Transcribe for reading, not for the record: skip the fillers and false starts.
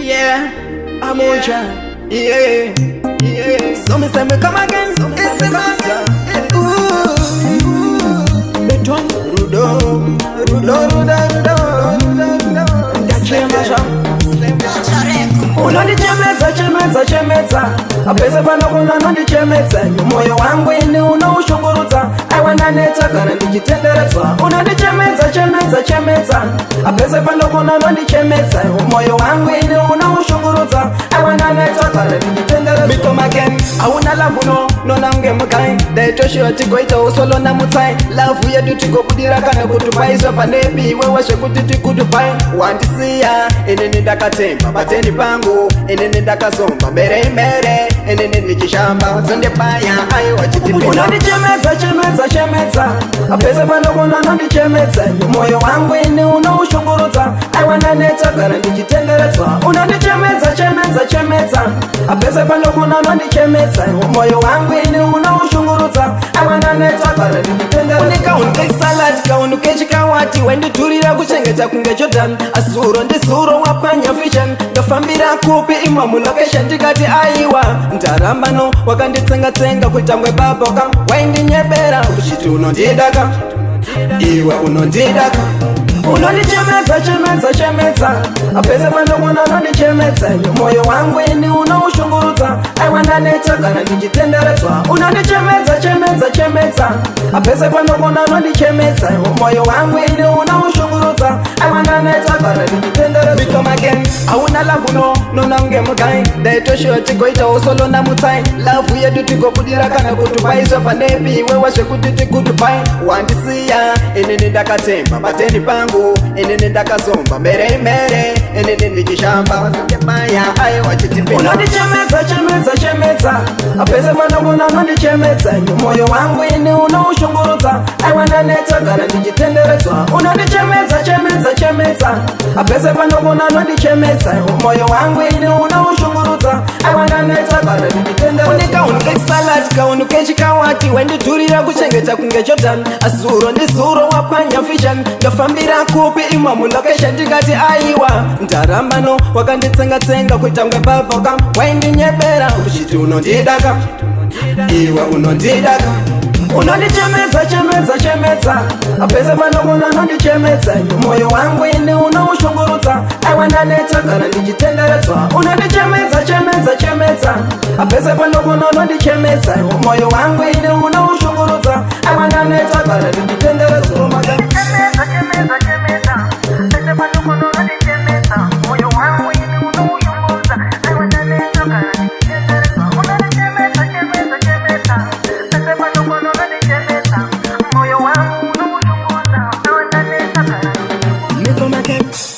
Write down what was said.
Yeah, Amoja. Yeah, yeah. So me say me come again. It's a matter. Beton, Rudo. Unanichemeza apesa pano kuna unanichemeza moyo wangu ini unaushuguruza aiwana neta kana nikitenderezwa unanichemeza apesa pano kuna unanichemeza moyo wangu ini unaushuguruza aiwana neta kana nikitenderezwa mito maken auna lavuno nona nge mkai daitoshio tiko ita usolo na mutai lavu yedu tiko kudira kana kutupai sopa nebi wewe shekuti kutupai wandisia inini dakatemba bateni pangu inini dakazomba mere inini nikishamba zonde paya ayo wachitipi unanichemeza apesa pano kuna unanichemeza moyo wangu ini unaushuguruza aiwana neta kana nikitenderezwa unanichemeza apesa pano kuna unanichemeza moyo wangu ini unaushuguruza aiwana neta kana nikitenderezwa unika unike salad kaunuke chikawati wendi turira kuchengeta kunge Jordan asuro ndisuro wapanya vision ngafambira kupi imamu location tikati aiwa ntarambano wakanditsenga kuitangwe baboka waindi nyebera kuchiti unondidaka iwe unondidaka unanichemeza apesa pano kuna unanichemeza moyo wangu ini unaushuguruza aiwana neta kana nikitenderezwa unanichemeza apesa pano kuna unanichemeza moyo wangu ini unaushuguruza aiwana neta kana nikitenderezwa become again auna lavuno nona nge mkai daitoshio tiko ita usolo na mutai lavu yedu tiko kudira kana kutupai sopa nebi wewe shekuti kutupai wandisia inini dakatemba bateni pangu inini dakazomba mere inini nikishamba zikemaya ayo wachitipi unanichemeza apesa pano kuna unanichemeza moyo wangu ini unaushuguruza aiwana neta kana nikitenderezwa unanichemeza apesa pano kuna unanichemeza moyo wangu ini unaushuguruza aiwana neta kana nikitenderezwa unika unike salad kaunuke chikawati wendi turira kuchengeta kunge Jordan asuro ndisuro wapanya vision ngafambira kupi imamu location tikati aiwa ntarambano wakanditsenga kuitangwe baboka waindi nyebera kuchiti unondidaka iwe unondidaka unanichemeza apesa pano kuna unanichemeza moyo wangu ini unaushuguruza aiwana neta kana nikitenderezwa unanichemeza apesa pano kuna unanichemeza moyo wangu ini unaushuguruza aiwana neta kana nikitenderezwa Moyo wangu unaushuguruza aiwana neta kana nikitenderezwa